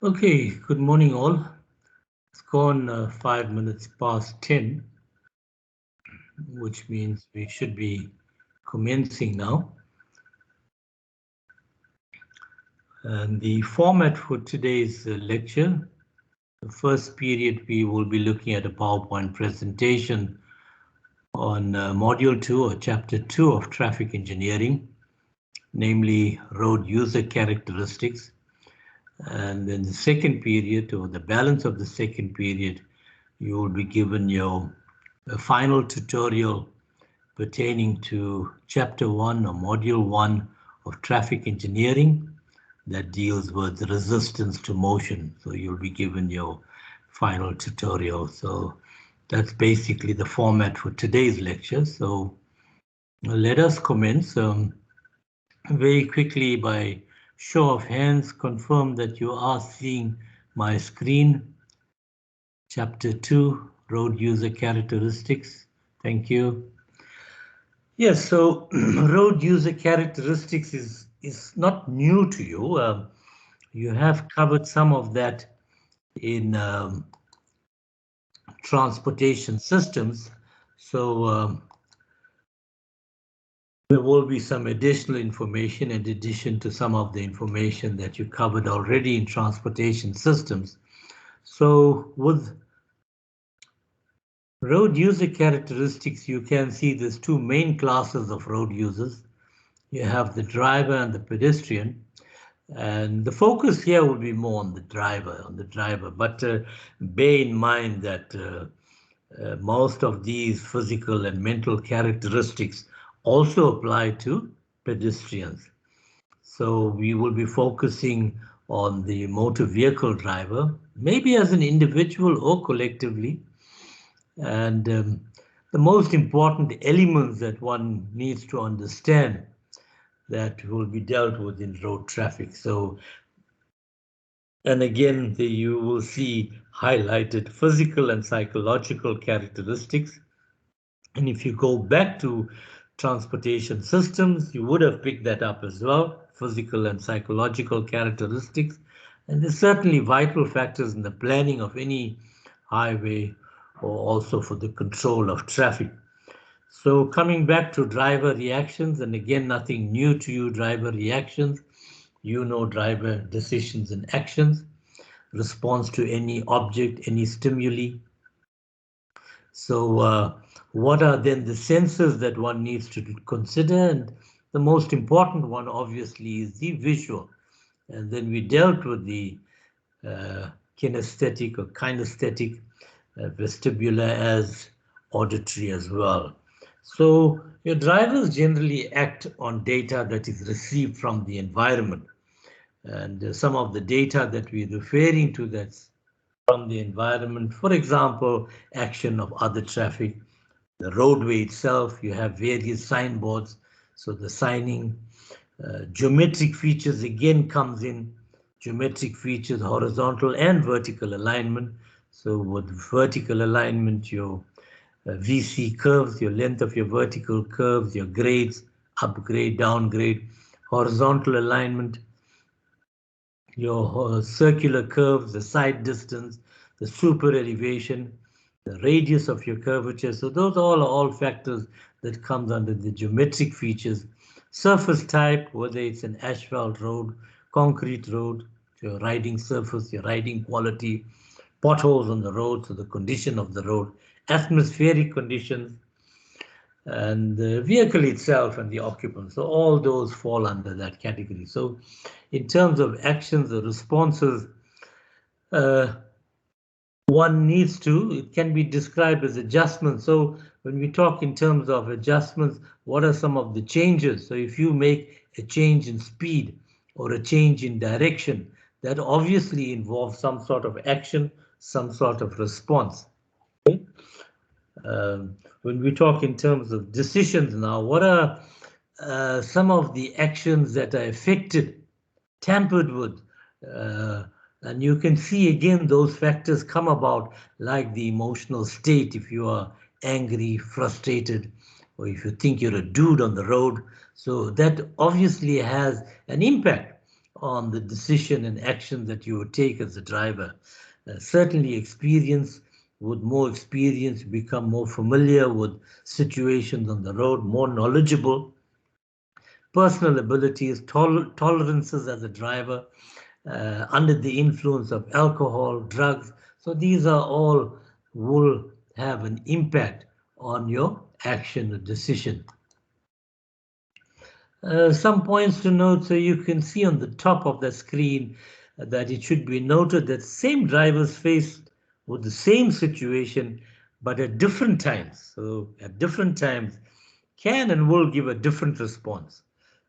Okay, good morning all. It's gone 5 minutes past 10, which means we should be commencing now. And the format for today's lecture, the first period we will be looking at a PowerPoint presentation on Module 2 or Chapter 2 of Traffic Engineering, namely road user characteristics. And then the second period, or the balance of the second period, you will be given your final tutorial pertaining to Chapter 1 or Module 1 of Traffic Engineering that deals with resistance to motion. So you'll be given your final tutorial. So that's basically the format for today's lecture. So let us commence very quickly by show of hands. Confirm that you are seeing my screen. Chapter 2, Road User Characteristics. Thank you. Yes, so road user characteristics is not new to you. You have covered some of that in transportation systems. So there will be some additional information in addition to some of the information that you covered already in transportation systems. So with road user characteristics, you can see there's two main classes of road users. You have the driver and the pedestrian. And the focus here will be more on the driver. But bear in mind that most of these physical and mental characteristics also apply to pedestrians. So we will be focusing on the motor vehicle driver, maybe as an individual or collectively. And the most important elements that one needs to understand that will be dealt with in road traffic. So, and again, you will see highlighted physical and psychological characteristics. And if you go back to transportation systems, you would have picked that up as well, physical and psychological characteristics. And there's certainly vital factors in the planning of any highway or also for the control of traffic. So coming back to driver reactions, and again, nothing new to you, driver reactions. You know driver decisions and actions, response to any object, any stimuli. So what are then the senses that one needs to consider? And the most important one, obviously, is the visual. And then we dealt with the kinesthetic or kinesthetic, vestibular as auditory as well. So your drivers generally act on data that is received from the environment. And some of the data that we're referring to that's from the environment, for example, action of other traffic, the roadway itself, you have various signboards. So the signing, geometric features again comes in, geometric features, horizontal and vertical alignment. So with vertical alignment, your VC curves, your length of your vertical curves, your grades, upgrade, downgrade, horizontal alignment, your circular curves, the side distance, the super elevation, the radius of your curvature. So those all are all factors that comes under the geometric features. Surface type, whether it's an asphalt road, concrete road, your riding surface, your riding quality, potholes on the road, so the condition of the road, atmospheric conditions, and the vehicle itself and the occupant. So all those fall under that category. So in terms of actions or responses, one needs to, it can be described as adjustments. So when we talk in terms of adjustments, what are some of the changes? So if you make a change in speed or a change in direction, that obviously involves some sort of action, some sort of response. Okay? When we talk in terms of decisions now, what are some of the actions that are affected, tampered with? And you can see again those factors come about, like the emotional state. If you are angry, frustrated, or if you think you're a dude on the road, so that obviously has an impact. on the decision and action that you would take as a driver. Certainly experience, with more experience, become more familiar with situations on the road, more knowledgeable, personal abilities, tolerances as a driver, under the influence of alcohol, drugs. So these are all will have an impact on your action or decision. Some points to note, so you can see on the top of the screen that it should be noted that same drivers faced with the same situation, but at different times. So at different times can and will give a different response.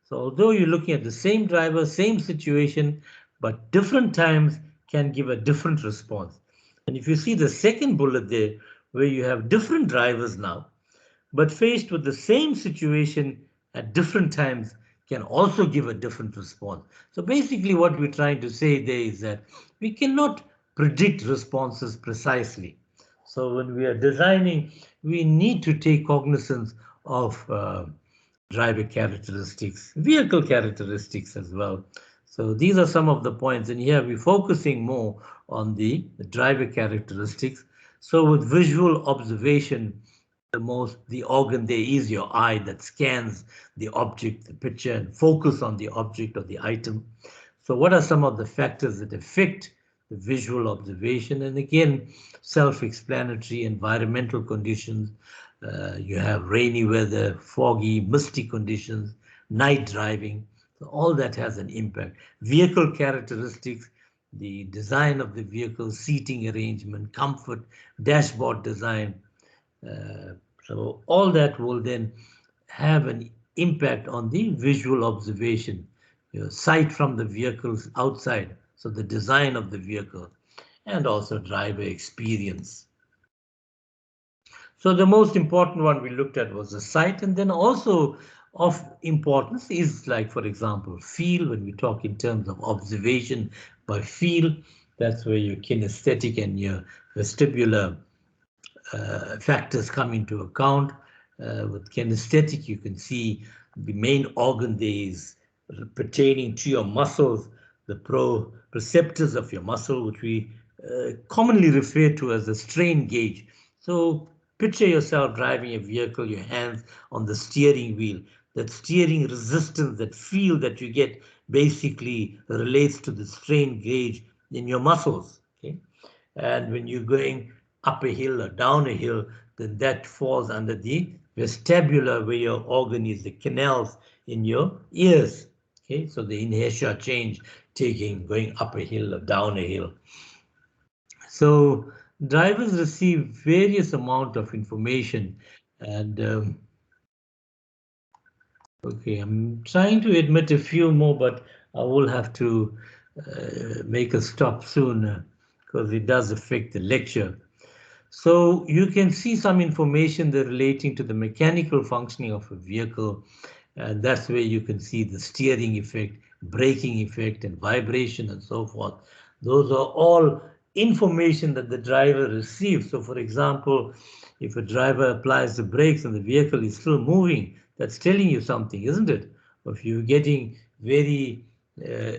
So although you're looking at the same driver, same situation, but different times can give a different response. And if you see the second bullet there, where you have different drivers now, but faced with the same situation at different times can also give a different response. So basically what we're trying to say there is that we cannot predict responses precisely. So when we are designing, we need to take cognizance of driver characteristics, vehicle characteristics as well. So these are some of the points, and here we're focusing more on the driver characteristics. So with visual observation, the organ there is your eye that scans the object, the picture, and focus on the object or the item. So what are some of the factors that affect the visual observation? And again, self-explanatory, environmental conditions. You have rainy weather, foggy, misty conditions, night driving. So all that has an impact. Vehicle characteristics, the design of the vehicle, seating arrangement, comfort, dashboard design, so all that will then have an impact on the visual observation, sight from the vehicles outside, so the design of the vehicle, and also driver experience. So the most important one we looked at was the sight, and then also of importance is, like, for example, feel. When we talk in terms of observation by feel, that's where your kinesthetic and your vestibular factors come into account. With kinesthetic, you can see the main organ there is pertaining to your muscles, the proprioceptors of your muscle, which we commonly refer to as the strain gauge. So picture yourself driving a vehicle, your hands on the steering wheel. That steering resistance, that feel that you get, basically relates to the strain gauge in your muscles. Okay? And when you're going up a hill or down a hill, then that falls under the vestibular, where your organ is the canals in your ears. Okay, so the inertia change going up a hill or down a hill. So drivers receive various amount of information, and okay, I'm trying to admit a few more, but I will have to make a stop soon because it does affect the lecture. So you can see some information there relating to the mechanical functioning of a vehicle, and that's where you can see the steering effect, braking effect, and vibration and so forth. Those are all information that the driver receives. So for example, if a driver applies the brakes and the vehicle is still moving, that's telling you something, isn't it? If you're getting very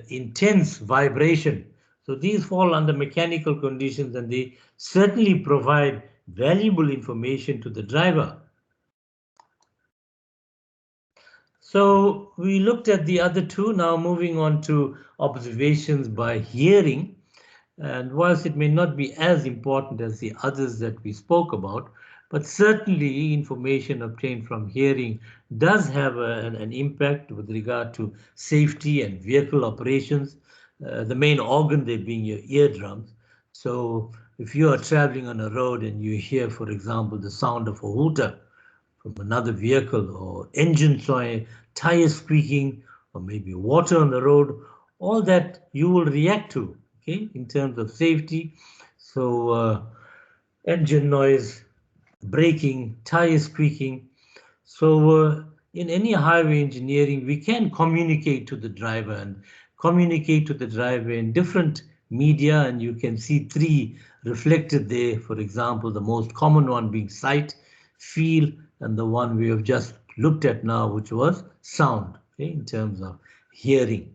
intense vibration, so these fall under mechanical conditions, and they certainly provide valuable information to the driver. So we looked at the other two, now moving on to observations by hearing. And whilst it may not be as important as the others that we spoke about, but certainly information obtained from hearing does have an impact with regard to safety and vehicle operations, the main organ there being your eardrums. So if you are traveling on a road and you hear, for example, the sound of a hooter from another vehicle, or engine soil, tire squeaking, or maybe water on the road, all that you will react to, okay, in terms of safety. So engine noise, braking, tire squeaking. So in any highway engineering, we can communicate to the driver and communicate to the driver in different media, and you can see three reflected there. For example, the most common one being sight, feel, and the one we have just looked at now, which was sound, okay, in terms of hearing.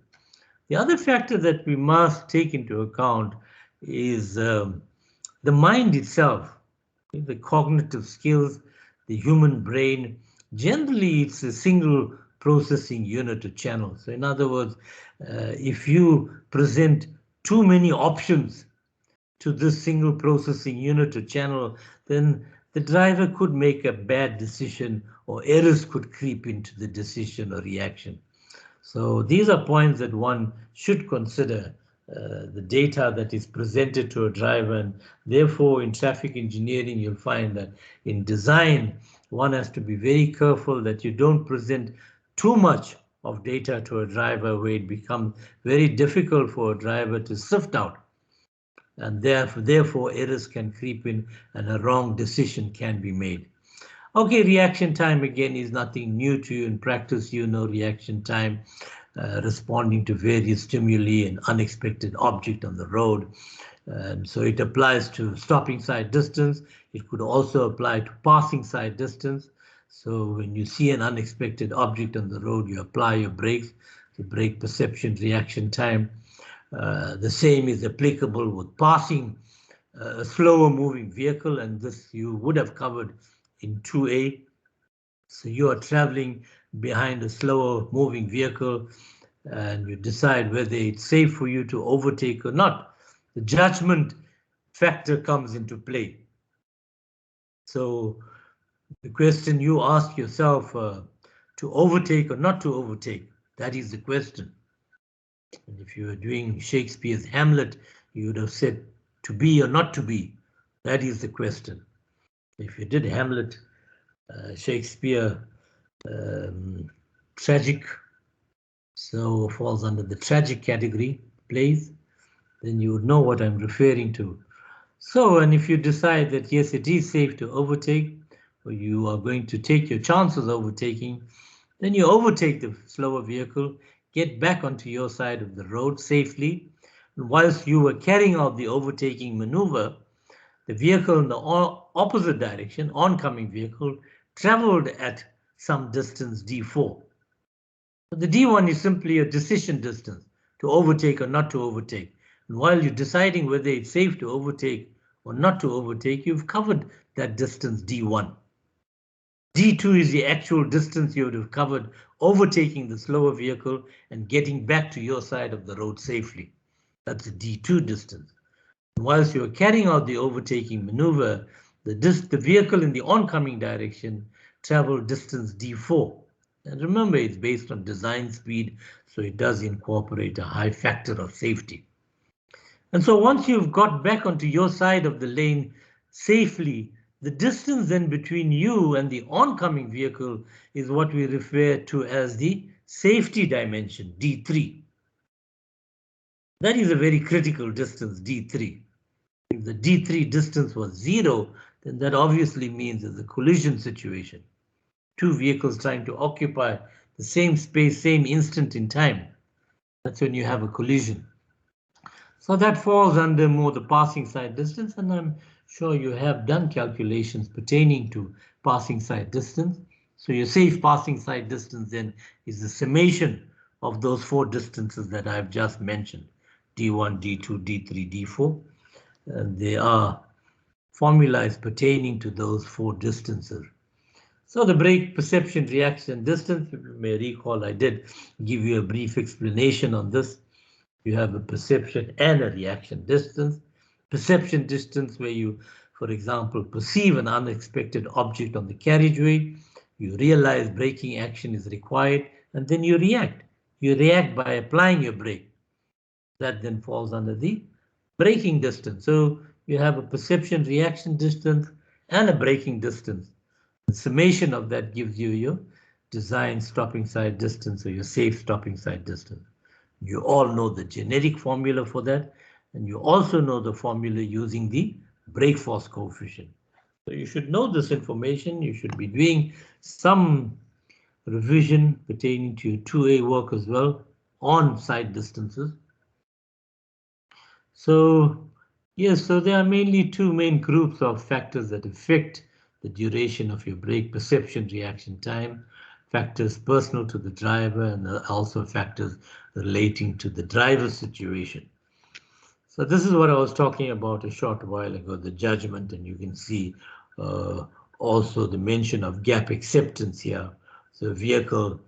The other factor that we must take into account is the mind itself, the cognitive skills, the human brain. Generally, it's a single processing unit or channel. So in other words, if you present too many options to this single processing unit or channel, then the driver could make a bad decision or errors could creep into the decision or reaction. So these are points that one should consider, the data that is presented to a driver, and therefore in traffic engineering you'll find that in design one has to be very careful that you don't present too much of data to a driver where it becomes very difficult for a driver to sift out, and therefore errors can creep in and a wrong decision can be made. Okay, reaction time again is nothing new to you. In practice, you know reaction time, responding to various stimuli and unexpected object on the road. So it applies to stopping sight distance. It could also apply to passing sight distance. So when you see an unexpected object on the road, you apply your brakes, the brake perception reaction time. The same is applicable with passing a slower moving vehicle, and this you would have covered in 2A. So you are traveling behind a slower moving vehicle and you decide whether it's safe for you to overtake or not. The judgment factor comes into play. So the question you ask yourself, to overtake or not to overtake, that is the question. And if you were doing Shakespeare's Hamlet, you would have said to be or not to be. That is the question. If you did Hamlet, Shakespeare, tragic, so falls under the tragic category, plays, then you would know what I'm referring to. So, and if you decide that yes, it is safe to overtake, or you are going to take your chances overtaking, then you overtake the slower vehicle, get back onto your side of the road safely. And whilst you were carrying out the overtaking maneuver, the vehicle in the opposite direction, oncoming vehicle, traveled at some distance d4. The d1 is simply a decision distance to overtake or not to overtake. And while you're deciding whether it's safe to overtake or not to overtake, you've covered that distance d1. d2 is the actual distance you would have covered overtaking the slower vehicle and getting back to your side of the road safely. That's the d2 distance. And whilst you're carrying out the overtaking maneuver, the vehicle in the oncoming direction traveled distance d4. And remember, it's based on design speed, so it does incorporate a high factor of safety. And so once you've got back onto your side of the lane safely, the distance then between you and the oncoming vehicle is what we refer to as the safety dimension, D3. That is a very critical distance, D3. If the D3 distance was 0, then that obviously means there's a collision situation. Two vehicles trying to occupy the same space, same instant in time. That's when you have a collision. So that falls under more the passing sight distance, and I'm sure you have done calculations pertaining to passing sight distance. So your safe passing sight distance then is the summation of those four distances that I've just mentioned, D1, D2, D3, D4. And they are formulas pertaining to those four distances. So the brake perception reaction distance, if you may recall, I did give you a brief explanation on this. You have a perception and a reaction distance. Perception distance where you, for example, perceive an unexpected object on the carriageway, you realize braking action is required, and then you react. You react by applying your brake. That then falls under the braking distance. So you have a perception reaction distance and a braking distance. The summation of that gives you your design stopping sight distance or your safe stopping sight distance. You all know the generic formula for that, and you also know the formula using the brake force coefficient. So you should know this information. You should be doing some revision pertaining to your 2A work as well on sight distances. So yes, so there are mainly two main groups of factors that affect the duration of your brake perception reaction time. factors personal to the driver and also factors relating to the driver's situation. So this is what I was talking about a short while ago, the judgment, and you can see also the mention of gap acceptance here. So a vehicle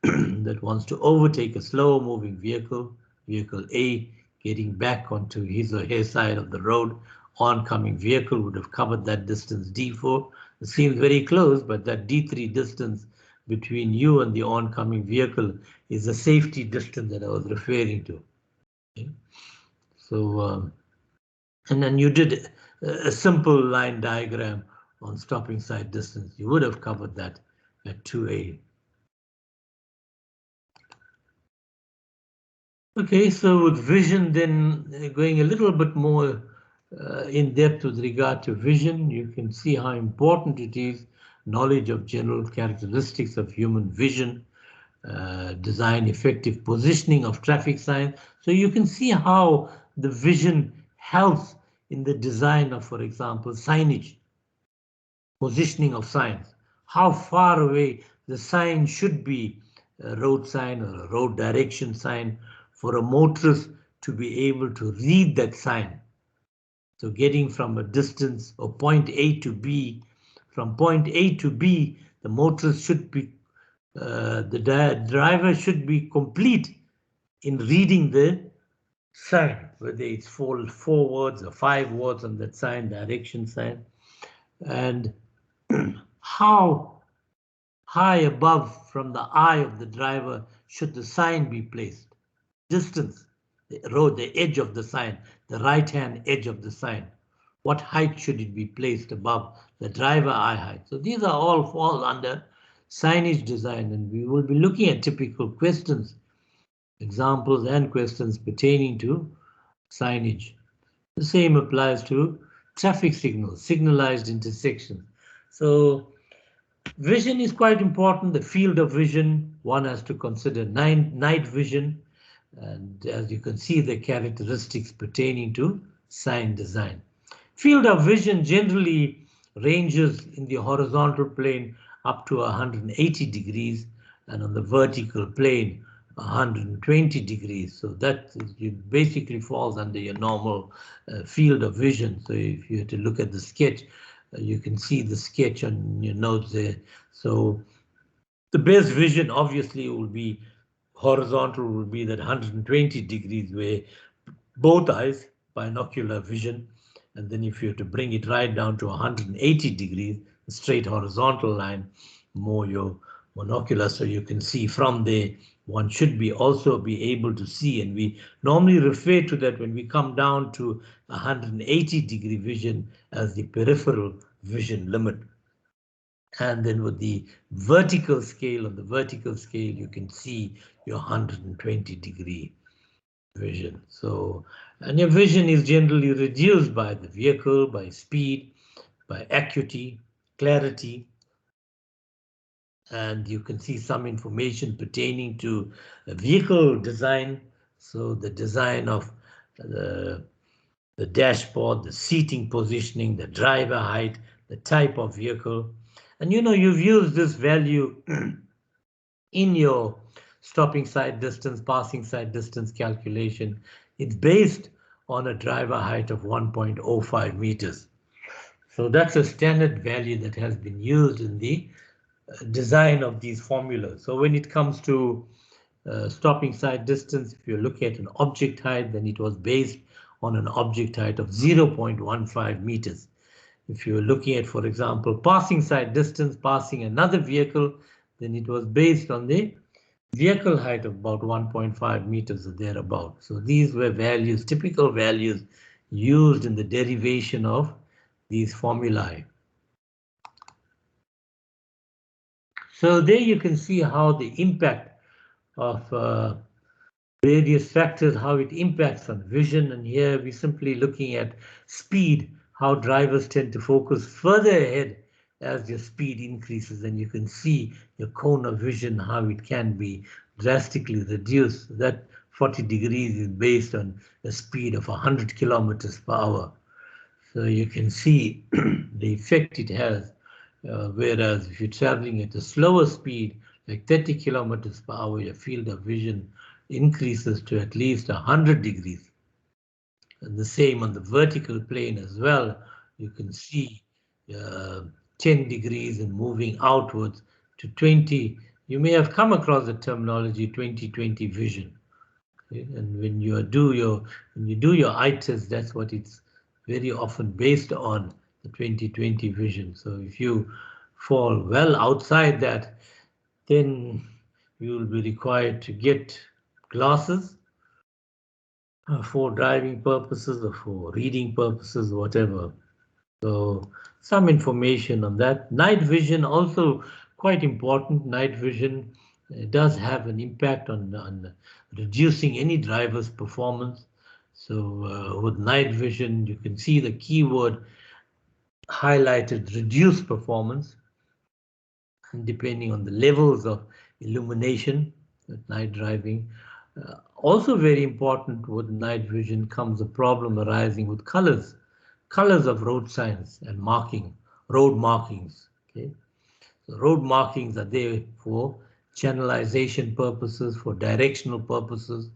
that wants to overtake a slow moving vehicle, vehicle A, getting back onto his or her side of the road, oncoming vehicle would have covered that distance D4. It seems very close, but that D3 distance between you and the oncoming vehicle is the safety distance that I was referring to. Okay. So, and then you did a simple line diagram on stopping side distance. You would have covered that at 2A. Okay, so with vision, then going a little bit more in depth with regard to vision, you can see how important it is, knowledge of general characteristics of human vision, design effective positioning of traffic signs. So you can see how the vision helps in the design of, for example, signage, positioning of signs, how far away the sign should be, a road sign or a road direction sign, for a motorist to be able to read that sign. So getting from a distance or point A to B, from point A to B, the motorist should be, the driver should be complete in reading the sign, whether it's four words or 5 words on that sign, direction sign, and how high above from the eye of the driver should the sign be placed. Distance, the road, the edge of the sign, the right-hand edge of the sign. What height should it be placed above the driver eye height? So these are all fall under signage design, and we will be looking at typical questions, examples and questions pertaining to signage. The same applies to traffic signals, signalized intersections. So vision is quite important. The field of vision, one has to consider night vision, and as you can see, the characteristics pertaining to sign design. Field of vision generally ranges in the horizontal plane up to 180 degrees, and on the vertical plane 120 degrees. So that basically falls under your normal field of vision. So if you had to look at the sketch, you can see the sketch on your notes there. So the best vision obviously will be horizontal, will be that 120 degrees where both eyes, binocular vision, and then if you have to bring it right down to 180 degrees, a straight horizontal line, more your monocular, so you can see from there. One should be also be able to see, and we normally refer to that when we come down to 180-degree vision as the peripheral vision limit. And then with the vertical scale, on the vertical scale, you can see your 120-degree vision. So, and your vision is generally reduced by the vehicle, by speed, by acuity, clarity, and you can see some information pertaining to vehicle design. So the design of the dashboard, the seating positioning, the driver height, the type of vehicle. And you know, you've used this value in your stopping side distance, passing side distance calculation. It's based on a driver height of 1.05 meters. So that's a standard value that has been used in the design of these formulas. So when it comes to stopping side distance, if you're looking at an object height, then it was based on an object height of 0.15 meters. If you're looking at, for example, passing side distance, passing another vehicle, then it was based on the vehicle height of about 1.5 meters or thereabout. So these were values, typical values used in the derivation of these formulae. So there you can see how the impact of various factors, how it impacts on vision. And here we're simply looking at speed, how drivers tend to focus further ahead as your speed increases. And you can see your cone of vision, how it can be drastically reduced. That 40 degrees is based on a speed of 100 kilometers per hour. So you can see the effect it has. Whereas if you're traveling at a slower speed, like 30 kilometers per hour, your field of vision increases to at least 100 degrees. And the same on the vertical plane as well. You can see uh, 10 degrees and moving outwards to 20. You may have come across the terminology 20/20 vision. Okay? And when you do your eye test, that's what it's very often based on, the 20/20 vision. So if you fall well outside that, then you will be required to get glasses for driving purposes or for reading purposes, whatever. So some information on that. Night vision also quite important. Night vision does have an impact on reducing any driver's performance. So with night vision, you can see the keyword highlighted, reduce performance, and depending on the levels of illumination at night driving. Also very important with night vision comes a problem arising with colors of road signs and road markings. Okay, so road markings are there for channelization purposes, for directional purposes.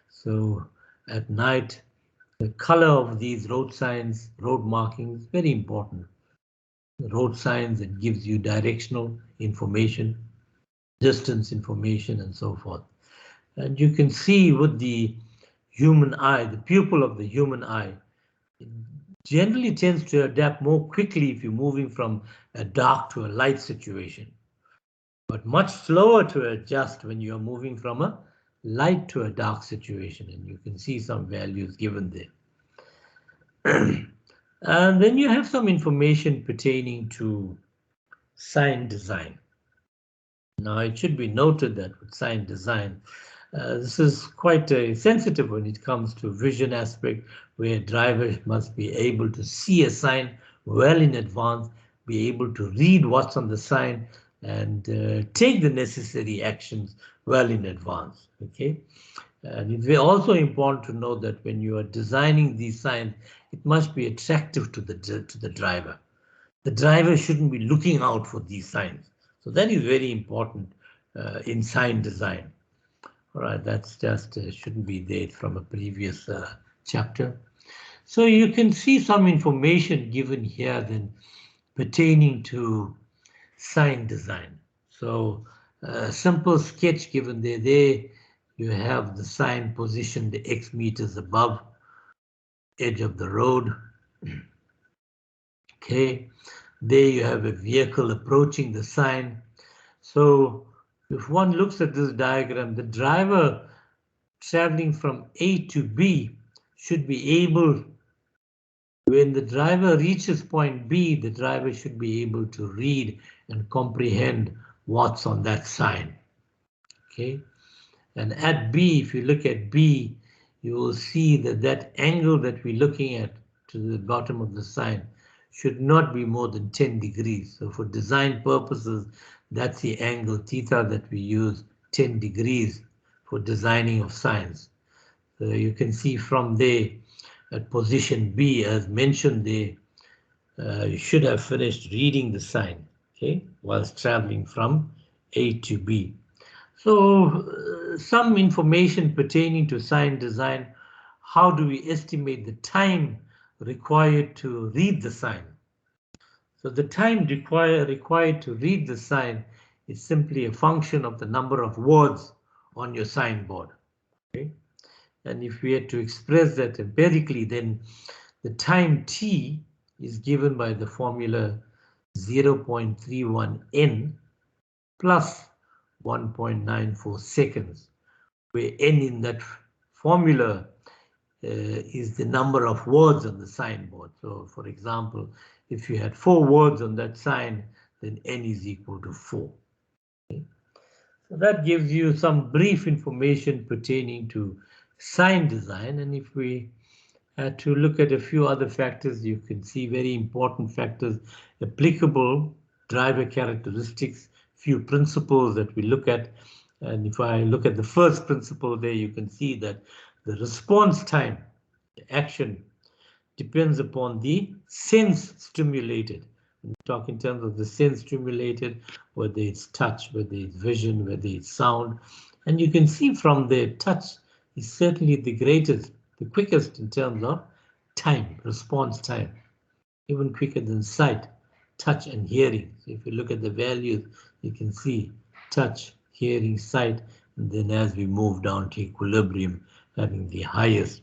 So at night, the color of these road signs, road markings, very important. The road signs, it gives you directional information, distance information, and so forth. And you can see with the human eye, the pupil of the human eye, it generally tends to adapt more quickly if you're moving from a dark to a light situation, but much slower to adjust when you're moving from a light to a dark situation. And you can see some values given there. And then you have some information pertaining to sign design. Now, it should be noted that with sign design, this is quite sensitive when it comes to vision aspect, where drivers must be able to see a sign well in advance, be able to read what's on the sign, and take the necessary actions well in advance. Okay, and it's also important to know that when you are designing these signs, it must be attractive to the driver. The driver shouldn't be looking out for these signs. So that is very important in sign design. All right, that's just shouldn't be there from a previous chapter. So you can see some information given here then pertaining to sign design. So a simple sketch given there. There you have the sign positioned X meters above edge of the road. Okay, there you have a vehicle approaching the sign. So if one looks at this diagram, the driver traveling from A to B should be able, when the driver reaches point B, the driver should be able to read and comprehend what's on that sign. Okay, and at B, if you look at B, you will see that that angle that we're looking at to the bottom of the sign should not be more than 10 degrees. So for design purposes, that's the angle theta that we use, 10 degrees for designing of signs. So you can see from there at position B, as mentioned there, you should have finished reading the sign, okay, whilst traveling from A to B. So some information pertaining to sign design. How do we estimate the time required to read the sign? So the time required to read the sign is simply a function of the number of words on your signboard. Okay? And if we had to express that empirically, then the time t is given by the formula 0.31 n plus 1.94 seconds, where n in that formula is the number of words on the signboard. So for example, if you had 4 words on that sign, then n is equal to 4. Okay? So that gives you some brief information pertaining to sign design. And if we had to look at a few other factors, you can see very important factors applicable, driver characteristics, few principles that we look at. And if I look at the first principle there, you can see that the response time, the action, depends upon the sense stimulated, Talk in terms of the sense stimulated, whether it's touch, whether it's vision, whether it's sound. And you can see from there, touch is certainly the greatest, the quickest in terms of time, response time, even quicker than sight, touch and hearing. So if you look at the values, you can see touch, hearing, sight, and then as we move down to equilibrium, having the highest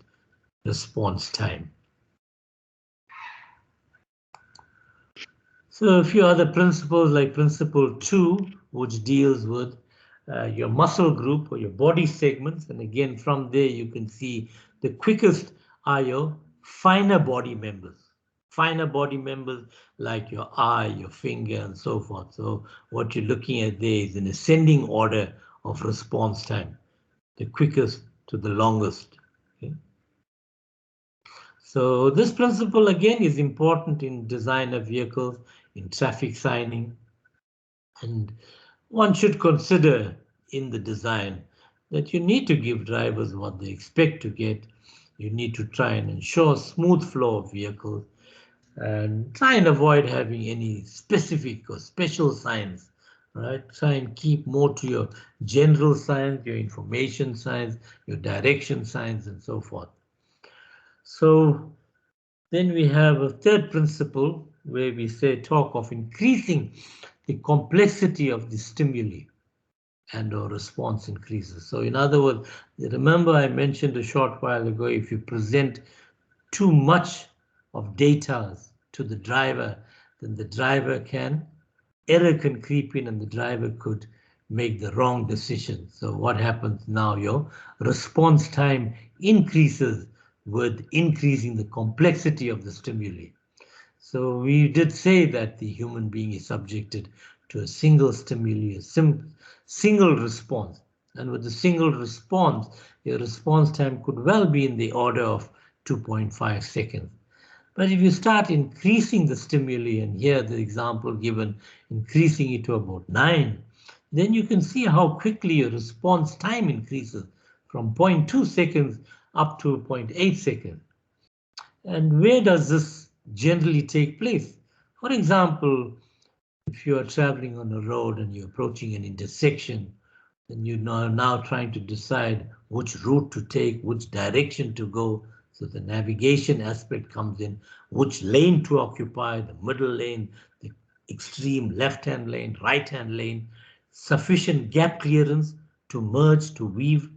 response time. So a few other principles like principle 2, which deals with your muscle group or your body segments. And again, from there, you can see the quickest are your finer body members. Finer body members like your eye, your finger, and so forth. So what you're looking at there is an ascending order of response time, the quickest to the longest. Okay? So this principle again is important in design of vehicles, in traffic signing, and one should consider in the design that you need to give drivers what they expect to get. You need to try and ensure smooth flow of vehicles and try and avoid having any specific or special signs, right? Try and keep more to your general signs, your information signs, your direction signs, and so forth. So then we have a third principle where we say talk of increasing the complexity of the stimuli and or response increases. So in other words, remember I mentioned a short while ago, if you present too much of data to the driver, then the driver error can creep in and the driver could make the wrong decision. So what happens now? Your response time increases with increasing the complexity of the stimuli. So we did say that the human being is subjected to a single stimuli, a single response. And with the single response, your response time could well be in the order of 2.5 seconds. But if you start increasing the stimuli, and here the example given, increasing it to about 9, then you can see how quickly your response time increases from 0.2 seconds up to 0.8 seconds. And where does this generally take place? For example, if you are traveling on a road and you're approaching an intersection, then you're now trying to decide which route to take, which direction to go. So the navigation aspect comes in, which lane to occupy, the middle lane, the extreme left-hand lane, right-hand lane, sufficient gap clearance to merge, to weave,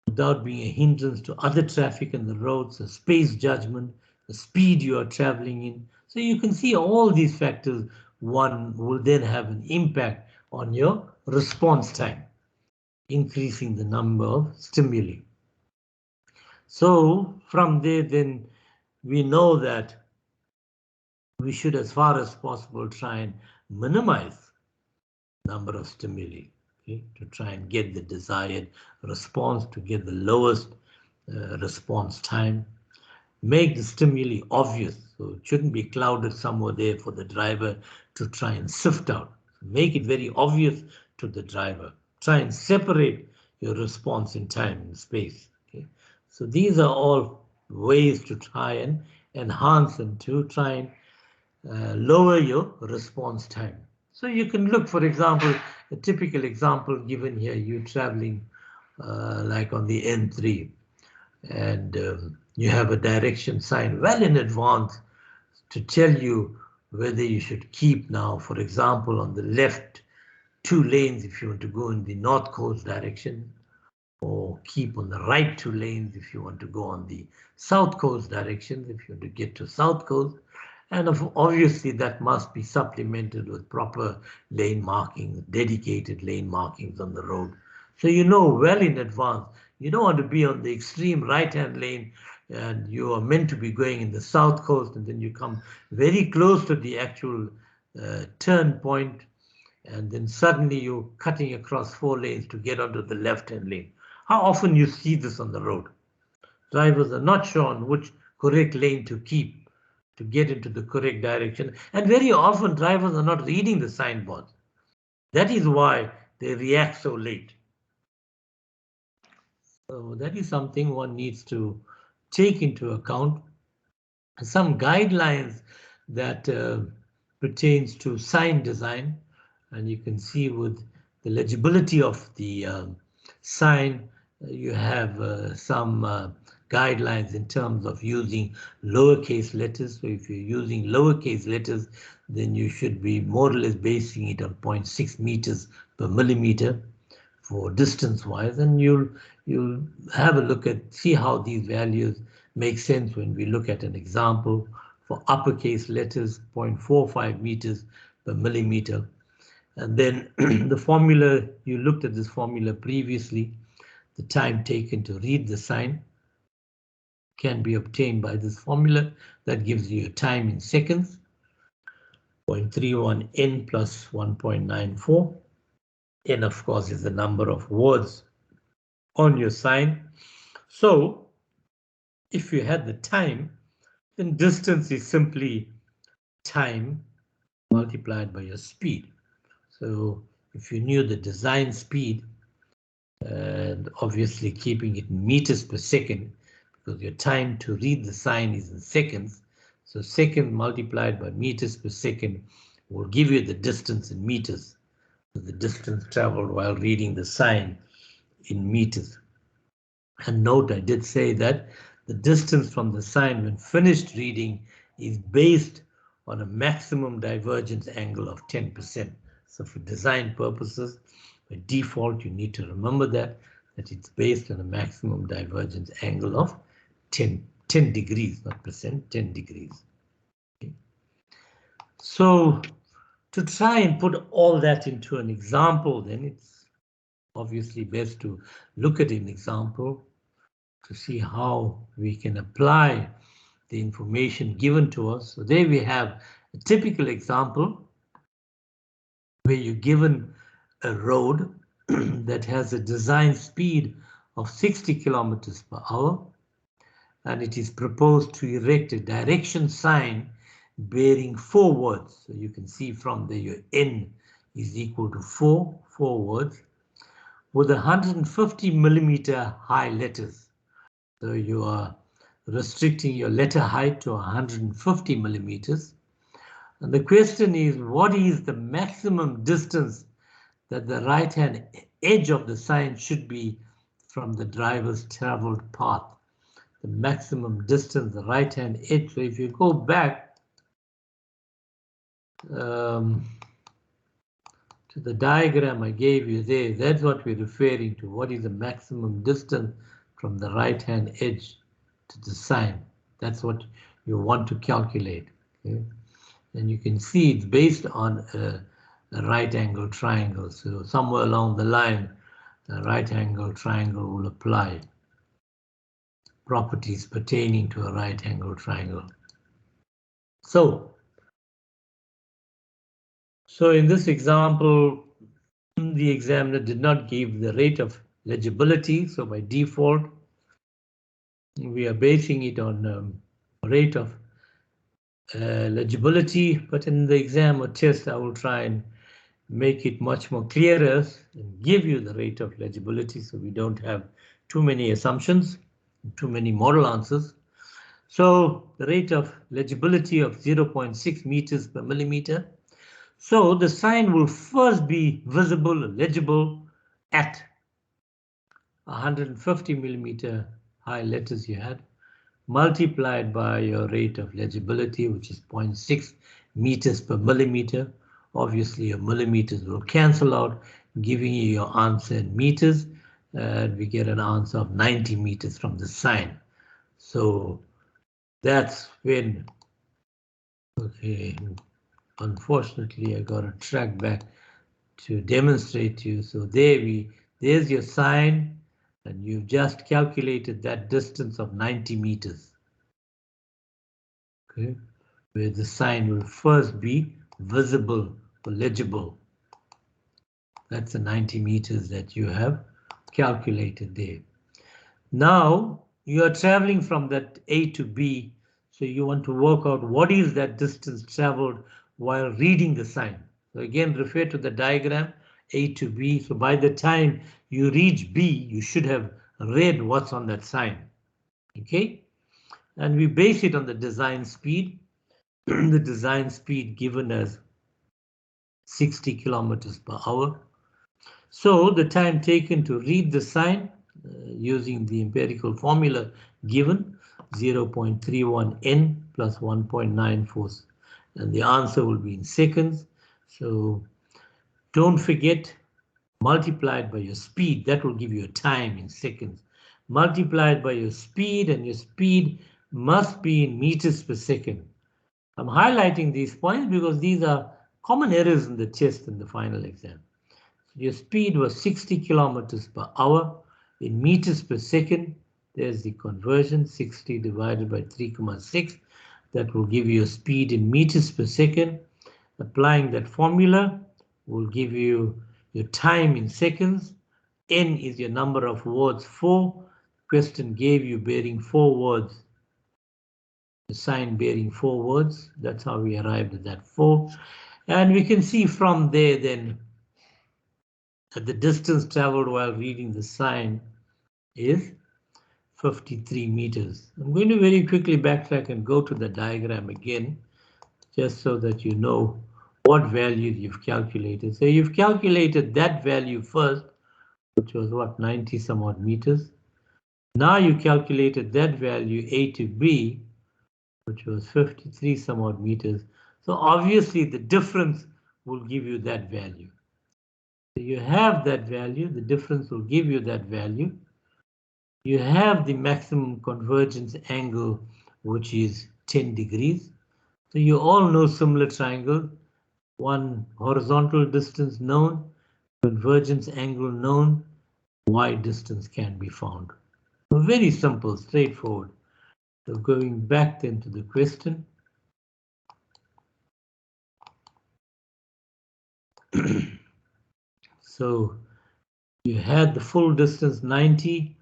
without being a hindrance to other traffic in the roads, the space judgment, the speed you are traveling in. So you can see all these factors, one will then have an impact on your response time, increasing the number of stimuli. So from there, then we know that we should, as far as possible, try and minimize the number of stimuli, okay, to try and get the desired response, to get the lowest response time. Make the stimuli obvious, so it shouldn't be clouded somewhere there for the driver to try and sift out. Make it very obvious to the driver. Try and separate your response in time and space. Okay? So these are all ways to try and enhance and to try and lower your response time. So you can look, for example, a typical example given here, you traveling like on the N3, and you have a direction sign well in advance to tell you whether you should keep now, for example, on the left 2 lanes if you want to go in the north coast direction, or keep on the right 2 lanes if you want to go on the south coast direction, if you want to get to south coast. And obviously that must be supplemented with proper lane markings, dedicated lane markings on the road. So you know well in advance, you don't want to be on the extreme right-hand lane and you are meant to be going in the south coast, and then you come very close to the actual turn point, and then suddenly you're cutting across 4 lanes to get onto the left-hand lane. How often you see this on the road? Drivers are not sure on which correct lane to keep to get into the correct direction. And very often drivers are not reading the signboards. That is why they react so late. So that is something one needs to take into account. Some guidelines that pertains to sign design, and you can see with the legibility of the sign, you have some guidelines in terms of using lowercase letters. So if you're using lowercase letters, then you should be more or less basing it on 0.6 meters per millimeter for distance wise, and you'll have a look at, see how these values make sense when we look at an example for uppercase letters, 0.45 meters per millimeter. And then the formula, you looked at this formula previously, the time taken to read the sign can be obtained by this formula that gives you a time in seconds, 0.31 n plus 1.94. N, of course, is the number of words on your sign. So if you had the time, then distance is simply time multiplied by your speed. So if you knew the design speed, and obviously keeping it in meters per second, because your time to read the sign is in seconds, so second multiplied by meters per second will give you the distance in meters, so the distance traveled while reading the sign in meters. And note, I did say that the distance from the sign when finished reading is based on a maximum divergence angle of 10%. So for design purposes, by default, you need to remember that it's based on a maximum divergence angle of 10 degrees, not percent, 10 degrees. Okay. So to try and put all that into an example, then it's obviously best to look at an example to see how we can apply the information given to us. So there we have a typical example where you're given a road that has a design speed of 60 kilometers per hour, and it is proposed to erect a direction sign bearing 4 words. So you can see from there your N is equal to 4 words with 150 millimeter high letters. So you are restricting your letter height to 150 millimeters. And the question is, what is the maximum distance that the right-hand edge of the sign should be from the driver's traveled path? The maximum distance, the right-hand edge. So if you go back to the diagram I gave you there, that's what we're referring to. What is the maximum distance from the right-hand edge to the sign? That's what you want to calculate. Okay? And you can see it's based on a right angle triangle. So somewhere along the line, a right angle triangle will apply properties pertaining to a right angle triangle. So in this example, the examiner did not give the rate of legibility. So by default, we are basing it on rate of legibility, but in the exam or test, I will try and make it much more clearer and give you the rate of legibility so we don't have too many assumptions, too many model answers. So the rate of legibility of 0.6 meters per millimeter. So the sign will first be visible or legible at 150 millimeter high letters you had, multiplied by your rate of legibility, which is 0.6 meters per millimeter. Obviously, your millimeters will cancel out, giving you your answer in meters, and we get an answer of 90 meters from the sign. So that's when, okay, unfortunately, I got to track back to demonstrate to you. So there's your sign, and you've just calculated that distance of 90 meters. Okay, where the sign will first be visible or legible. That's the 90 meters that you have calculated there. Now you are traveling from that A to B, so you want to work out what is that distance traveled while reading the sign. So again, refer to the diagram A to B. So by the time you reach B, you should have read what's on that sign. Okay, and we base it on the design speed. the design speed given as 60 kilometers per hour. So the time taken to read the sign using the empirical formula given 0.31 n plus 1.94, and the answer will be in seconds. So don't forget, multiplied by your speed, that will give you a time in seconds. Multiplied by your speed, and your speed must be in meters per second. I'm highlighting these points because these are common errors in the test and the final exam. Your speed was 60 kilometers per hour in meters per second. There's the conversion, 60 divided by 3,6. That will give you a speed in meters per second. Applying that formula will give you your time in seconds. N is your number of words, 4. Question gave you bearing 4 words. The sign bearing 4 words. That's how we arrived at that 4. And we can see from there then that the distance traveled while reading the sign is 53 meters. I'm going to very quickly backtrack and go to the diagram again, just so that you know what value you've calculated. So you've calculated that value first, which was what, 90 some odd meters. Now you calculated that value A to B, which was 53 some odd meters. So obviously the difference will give you that value. So you have that value, the difference will give you that value. You have the maximum convergence angle, which is 10 degrees. So you all know similar triangle, one horizontal distance known, convergence angle known, y distance can be found. So very simple, straightforward. So going back then to the question. So you had the full distance 90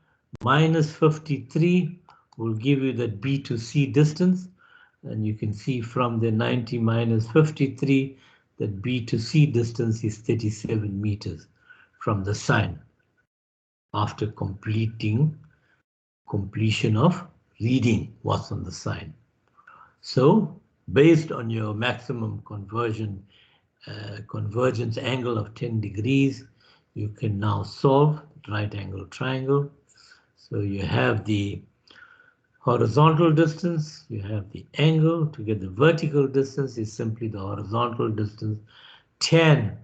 minus 53 will give you that B to C distance. And you can see from the 90 minus 53 that B to C distance is 37 meters from the sign after completion of reading what's on the sign. So based on your maximum convergence angle of 10 degrees, you can now solve the right angle triangle. So you have the horizontal distance, you have the angle. To get the vertical distance is simply the horizontal distance tan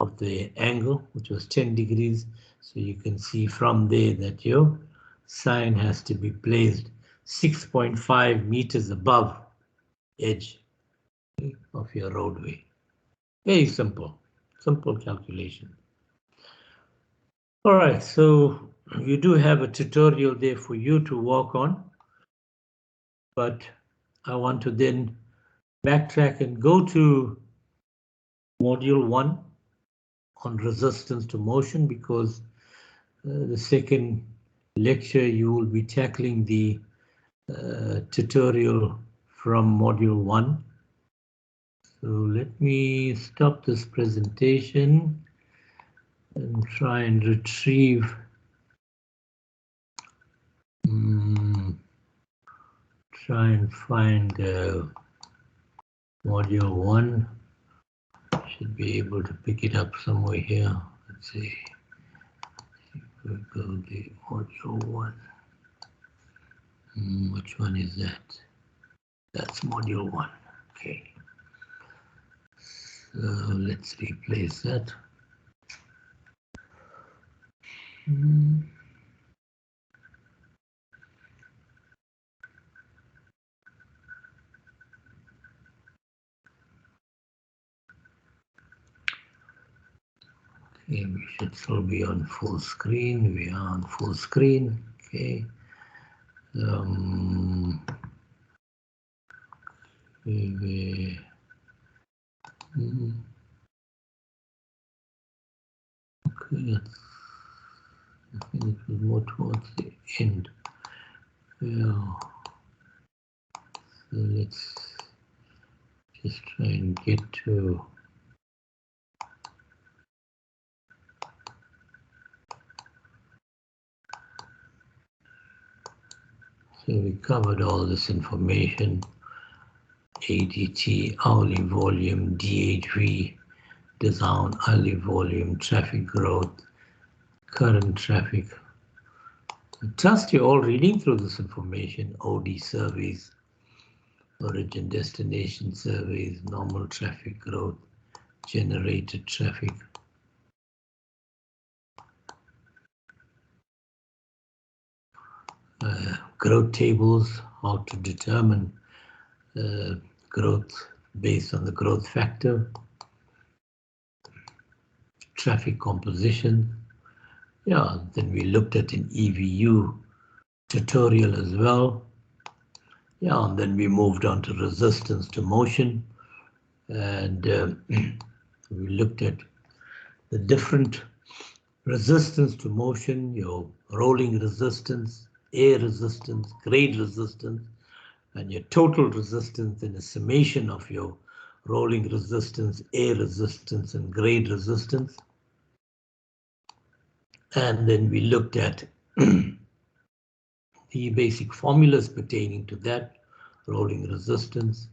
of the angle, which was 10 degrees. So you can see from there that your sign has to be placed 6.5 meters above edge of your roadway. Very simple calculation. All right, so you do have a tutorial there for you to work on, but I want to then backtrack and go to module 1 on resistance to motion, because the second lecture you will be tackling the tutorial from module 1. So let me stop this presentation and try and retrieve try and find module 1. Should be able to pick it up somewhere here. Let's see. We'll go to module 1. Which one is that? That's module 1. Okay. So let's replace that. Okay, we should still be on full screen. We are on full screen. Okay. Okay, I think it was more towards the end. Yeah. So let's just try and get to so we covered all this information ADT, hourly volume, DHV, design, hourly volume, traffic growth, current traffic. I trust you're all reading through this information. OD surveys, origin destination surveys, normal traffic growth, generated traffic. Growth tables, how to determine growth based on the growth factor, traffic composition. Yeah, then we looked at an EVU tutorial as well. Yeah, and then we moved on to resistance to motion, and we looked at the different resistance to motion, your rolling resistance, air resistance, grade resistance, and your total resistance, and a summation of your rolling resistance, air resistance, and grade resistance. And then we looked at the basic formulas pertaining to that: rolling resistance,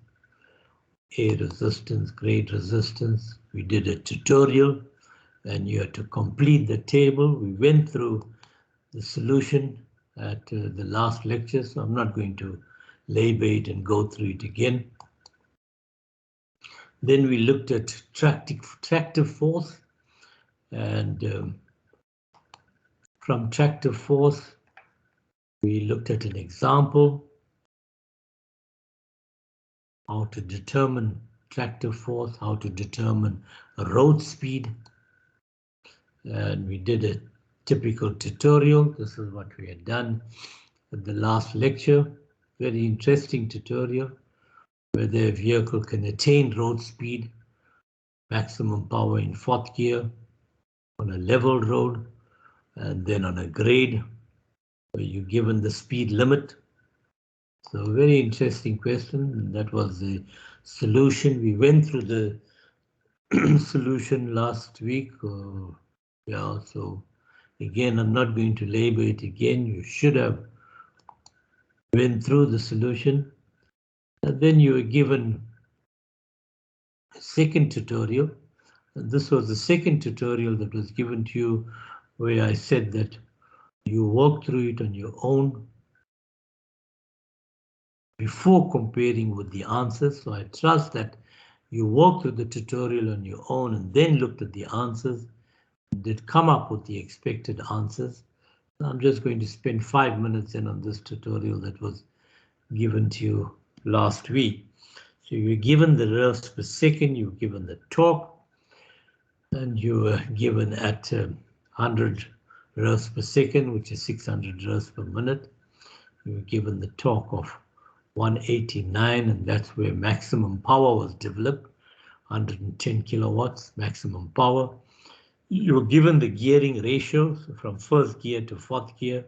air resistance, grade resistance. We did a tutorial, and you had to complete the table. We went through the solution at the last lecture, so I'm not going to labor it and go through it again. Then we looked at tractive force, and from tractive force, we looked at an example, how to determine tractive force, how to determine road speed, and we did a typical tutorial. This is what we had done at the last lecture. Very interesting tutorial, where the vehicle can attain road speed, maximum power in fourth gear on a level road, and then on a grade where you're given the speed limit. So very interesting question. That was the solution. We went through the solution last week. Yeah, so again, I'm not going to labor it again. You should have went through the solution. And then you were given a second tutorial. And this was the second tutorial that was given to you, where I said that you work through it on your own before comparing with the answers. So I trust that you worked through the tutorial on your own and then looked at the answers and did come up with the expected answers. I'm just going to spend 5 minutes in on this tutorial that was given to you last week. So you're given the revs per second, you're given the torque, and you were given at 100 revs per second, which is 600 revs per minute. You were given the torque of 189, and that's where maximum power was developed, 110 kilowatts maximum power. You were given the gearing ratio, so from first gear to fourth gear.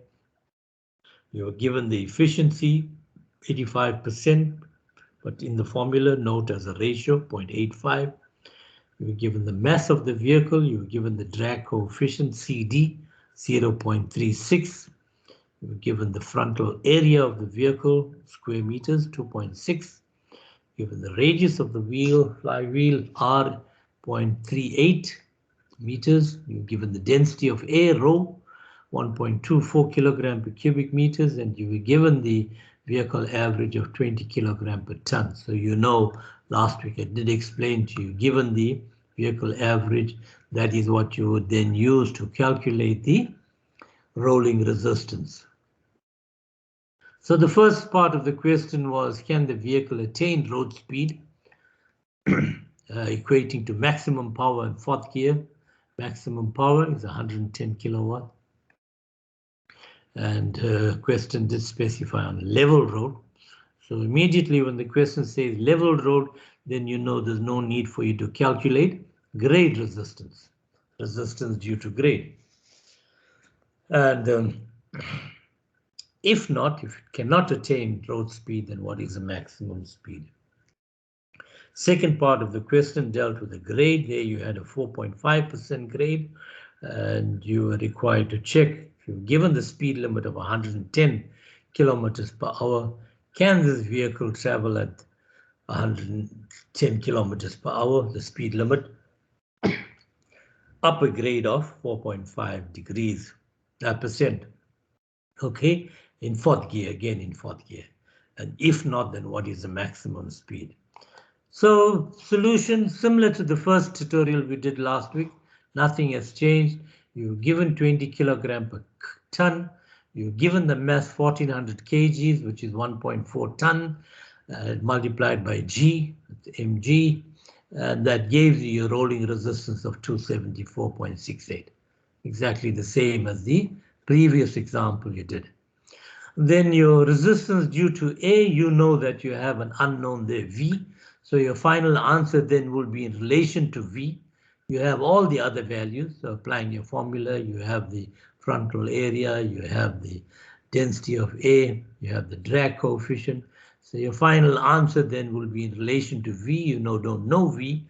You were given the efficiency, 85%, but in the formula, note as a ratio, 0.85. You were given the mass of the vehicle. You were given the drag coefficient, CD, 0.36. You were given the frontal area of the vehicle, square meters, 2.6. Given the radius of the wheel, flywheel, R, 0.38 meters. You're given the density of air, rho, 1.24 kilogram per cubic meters, and you were given the vehicle average of 20 kilogram per ton. So you know, last week I did explain to you, given the vehicle average, that is what you would then use to calculate the rolling resistance. So the first part of the question was, can the vehicle attain road speed equating to maximum power in fourth gear? Maximum power is 110 kilowatt. And question did specify on level road. So immediately when the question says level road, then you know there's no need for you to calculate grade resistance, resistance due to grade. And if not, if it cannot attain road speed, then what is the maximum speed? Second part of the question dealt with the grade. There you had a 4.5% grade, and you were required to check if you're given the speed limit of 110 kilometers per hour, can this vehicle travel at 110 kilometers per hour, the speed limit, upper grade of 4.5 degrees percent. Okay, in fourth gear, again in fourth gear. And if not, then what is the maximum speed? So solution similar to the first tutorial we did last week. Nothing has changed. You've given 20 kilogram per ton. You've given the mass 1400 kgs, which is 1.4 ton, multiplied by G, mg, and that gives you a rolling resistance of 274.68. Exactly the same as the previous example you did. Then your resistance due to A, you know that you have an unknown there, V. So your final answer then will be in relation to V. You have all the other values. So applying your formula, you have the frontal area, you have the density of A, you have the drag coefficient. So your final answer then will be in relation to V. You don't know V.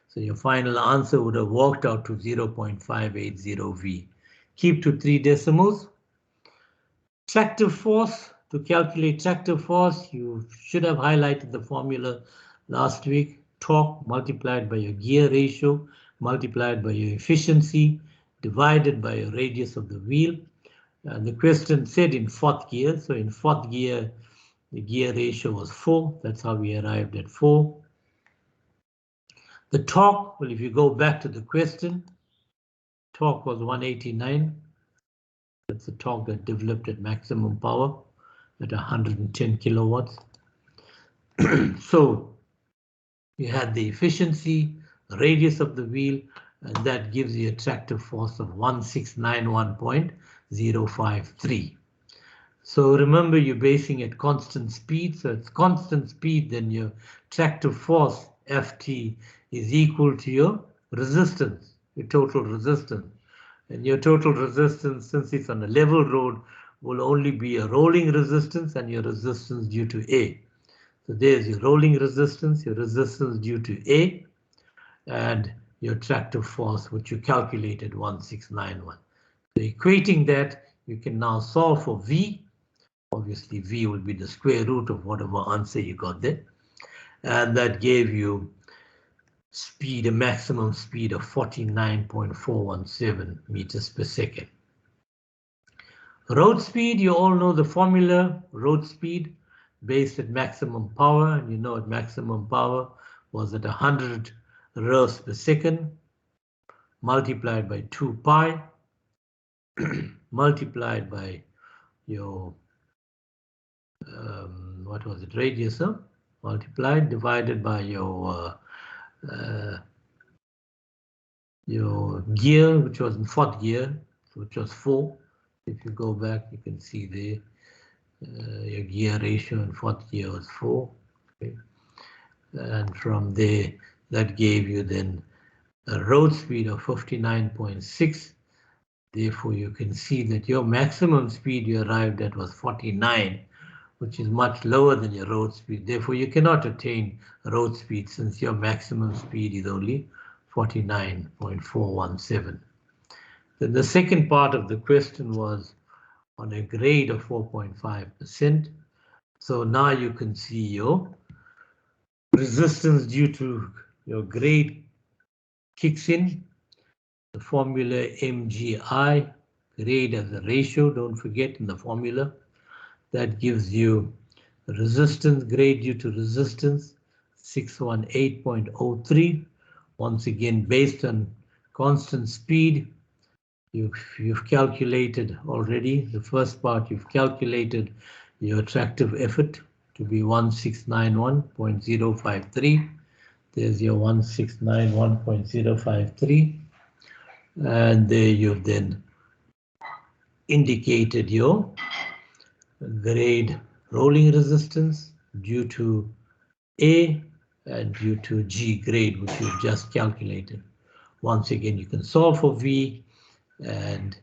So your final answer would have worked out to 0.580 V. Keep to 3 decimals. Tractive force, to calculate tractive force, you should have highlighted the formula last week. Torque multiplied by your gear ratio, multiplied by your efficiency, divided by your radius of the wheel. And the question said in fourth gear, so in fourth gear, the gear ratio was 4. That's how we arrived at 4. The torque, well, if you go back to the question, torque was 189. That's the torque that developed at maximum power at 110 kilowatts. So you had the efficiency, the radius of the wheel, and that gives you a tractive force of 1691.053. So remember, you're basing it constant speed. So it's constant speed, then your tractive force, Ft, is equal to your resistance, your total resistance. And your total resistance, since it's on a level road, will only be a rolling resistance and your resistance due to A. So there's your rolling resistance, your resistance due to A, and your tractive force, which you calculated 1691. So equating that, you can now solve for V. Obviously, V will be the square root of whatever answer you got there. And that gave you speed, a maximum speed of 49.417 meters per second. Road speed, you all know the formula, road speed based at maximum power, and you know at maximum power was at 100 revs per second multiplied by 2 pi multiplied by your what was it, radius, huh? Multiplied divided by your gear, which was in fourth gear, which was 4. If you go back, you can see there your gear ratio in fourth gear was 4. Okay. And from there, that gave you then a road speed of 59.6. Therefore, you can see that your maximum speed you arrived at was 49, which is much lower than your road speed. Therefore, you cannot attain road speed since your maximum speed is only 49.417. Then the second part of the question was on a grade of 4.5%. So now you can see your resistance due to your grade kicks in. The formula mgi, grade as a ratio, don't forget in the formula. That gives you resistance, grade due to resistance, 618.03. Once again, based on constant speed, you've calculated already. The first part, you've calculated your attractive effort to be 1691.053. There's your 1691.053. And there you've then indicated your grade rolling resistance due to A and due to G grade, which you've just calculated. Once again, you can solve for V, and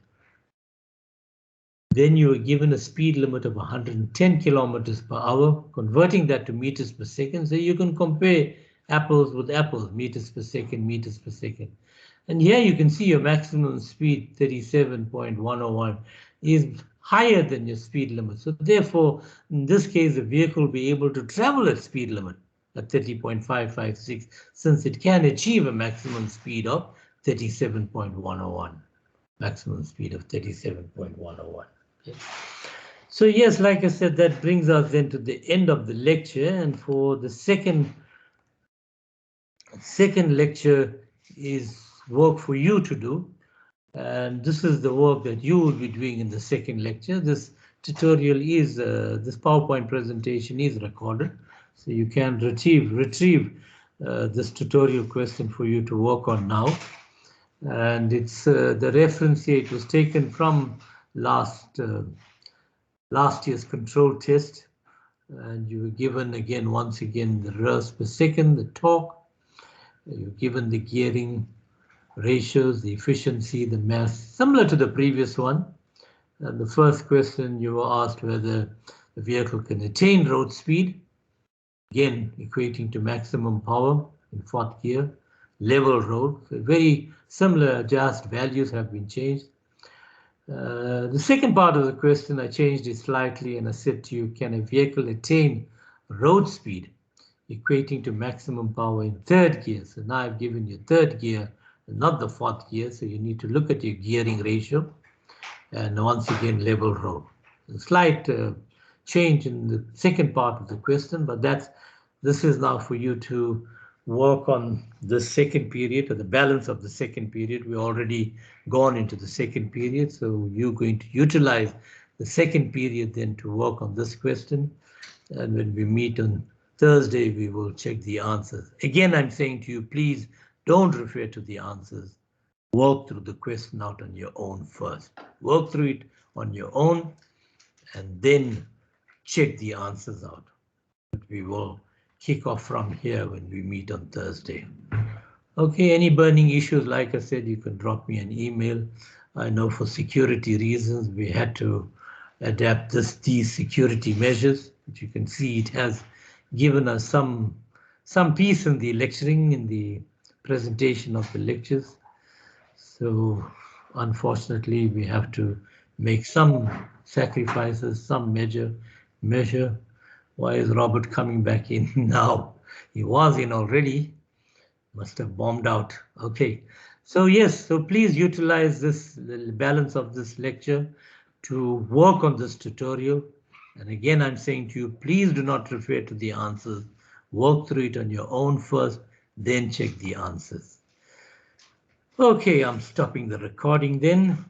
then you are given a speed limit of 110 kilometers per hour, converting that to meters per second. So you can compare apples with apples, meters per second, meters per second. And here you can see your maximum speed, 37.101, is higher than your speed limit. So therefore, in this case, the vehicle will be able to travel at speed limit. at 30.556, since it can achieve a maximum speed of 37.101. Maximum speed of 37.101. Okay. So yes, like I said, that brings us then to the end of the lecture, and for the second lecture is work for you to do. And this is the work that you will be doing in the second lecture. This tutorial is, this PowerPoint presentation is recorded, so you can retrieve this tutorial question for you to work on now. And it's the reference here, it was taken from last year's control test. And you were given again, once again, the reverse per second, the torque. You're given the gearing ratios, the efficiency, the mass, similar to the previous one. And the first question you were asked whether the vehicle can attain road speed, again equating to maximum power in fourth gear, level road. So very similar, just values have been changed. The second part of the question, I changed it slightly and I said to you, can a vehicle attain road speed equating to maximum power in third gear? So now I've given you third gear, not the fourth gear, so you need to look at your gearing ratio. And once again, level road. A slight change in the second part of the question, but this is now for you to work on the second period, or the balance of the second period. We're already gone into the second period, so you're going to utilize the second period then to work on this question. And when we meet on Thursday, we will check the answers. Again, I'm saying to you, please don't refer to the answers. Work through the question out on your own first. Work through it on your own and then check the answers out. We will kick off from here when we meet on Thursday. Okay, any burning issues, like I said, you can drop me an email. I know for security reasons, we had to adapt these security measures, but you can see it has given us some peace in the lecturing, in the presentation of the lectures. So unfortunately, we have to make some sacrifices, some measure. Why is Robert coming back in now? He was in already, must have bombed out. Okay, so yes, so please utilize this, the balance of this lecture to work on this tutorial. And again, I'm saying to you, please do not refer to the answers. Work through it on your own first, then check the answers. Okay, I'm stopping the recording then.